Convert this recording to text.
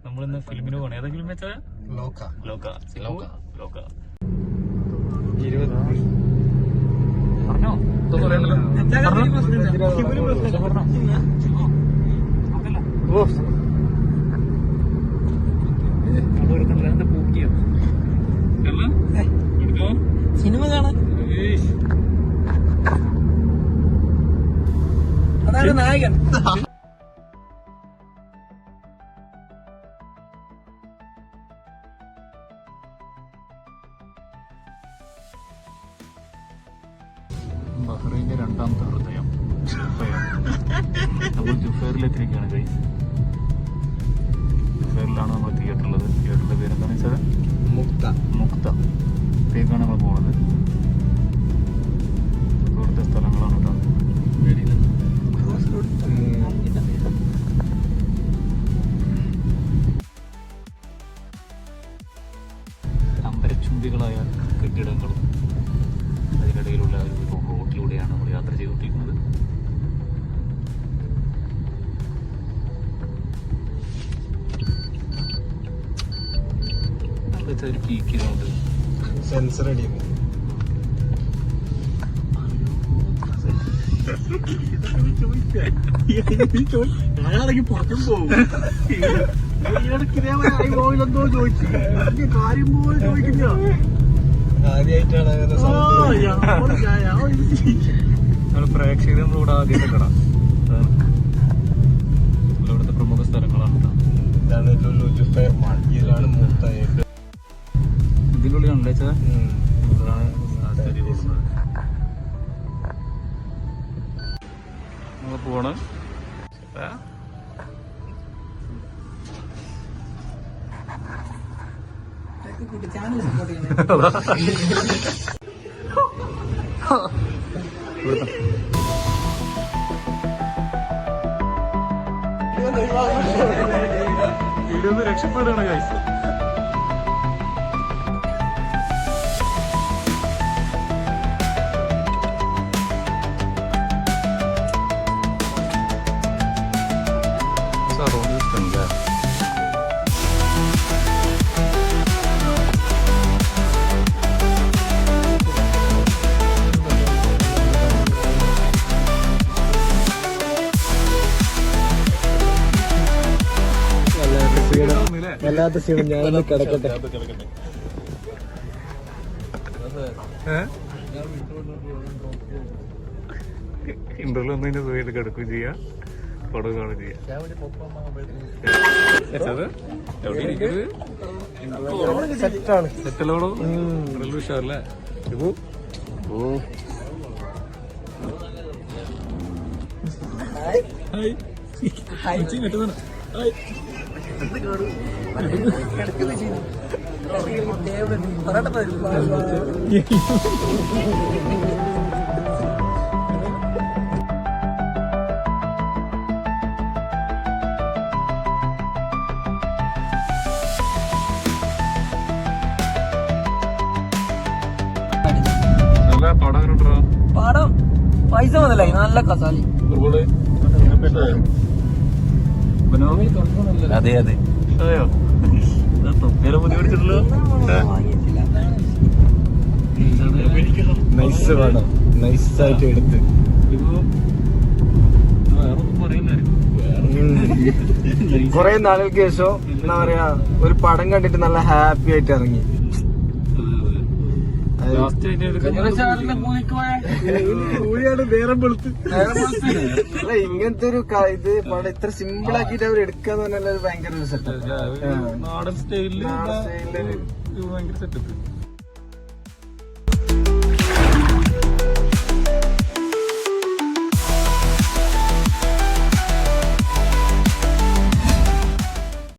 നമ്മളിന്ന് ഫിലിമിന് പോകണം. ഏതാ ഫിലിം വെച്ചാൽ പറഞ്ഞോ സിനിമ കാണാൻ അതാണ് നായകൻ. ബഹ്റൈന്റെ രണ്ടാമത്തെ ഹൃദയം നമ്മൾ ജുഫേറിലെത്തിരിക്കുകയാണ് ഗൈസ്. ജുഫേറിലാണ് നമ്മൾ തിയേറ്ററിലുള്ളത്. തിയേറ്ററിന്റെ പേരെന്താണെന്ന് വെച്ചാൽ മുക്ത. ഇതേക്കാണ് നമ്മൾ പോകുന്നത്. ഇവിടുത്തെ സ്ഥലങ്ങളാണ് കേട്ടോ. അമ്പരച്ചുംബികളായ കെട്ടിടങ്ങളും അതിനിടയിലുള്ള ഒരു റോഡിലൂടെയാണ് നമ്മൾ യാത്ര ചെയ്തുകൊണ്ടിരിക്കുന്നത്. അവിടുത്തെ ഒരു കീക്കിനുണ്ട് സെൻസർ അടിയുന്നു. പുറത്തും പോകും. എന്തോ ചോദിച്ചു കാര്യം പോലും ചോദിക്കില്ല. ആദ്യമായിട്ടാണ് പ്രേക്ഷകർ നമ്മളിവിടെ ആദ്യം കാണാം. ഇവിടുത്തെ പ്രമുഖ സ്ഥലങ്ങളാണ്. ഇതാണ് ജുഫൈർ മാൾ. ഇതാണ് മുക്തായിട്ട് ഇതിനുള്ളിലാണല്ലേ വെച്ചാൽ സ്ഥിതി കൂടുന്നത്. നമ്മൾ പോണ്. ചാനൽ സപ്പോർട്ട് ചെയ്യണേ. വീഡിയോ രക്ഷപ്പെടുകയാണ് ഗൈസ്. വല്ലാത്ത ക്ഷീണം. ഞാനൊന്ന് കിടക്കട്ടെ. ഇന്റർവ്യൂ ഒന്നതിന്റെ സുഖമായിട്ട് കിടക്കുകയും ചെയ്യാം, പടം കാണുകയും ചെയ്യാം. സെറ്റല്ലോടോ നല്ല ഉഷാറല്ലേ? കിട്ടുന്ന പടം പൈസ മുതലായി. നല്ല കസാലി. അതെ അതെ നൈസ് വേണം. നൈസായിട്ട് എടുത്ത് കൊറേ നാളുകൾക്ക് ശേഷം എന്താ പറയാ ഒരു പടം കണ്ടിട്ട് നല്ല ഹാപ്പി ആയിട്ട് ഇറങ്ങി. ഇങ്ങനത്തെ ഒരു ഇത് പടം ഇത്ര സിമ്പിൾ ആക്കിട്ട് അവർ എടുക്കാന്ന് പറഞ്ഞാൽ ഭയങ്കര ഒരു സെറ്റപ്പ്. നാടൻ സ്റ്റൈലില് ഭയങ്കര സെറ്റപ്പ്.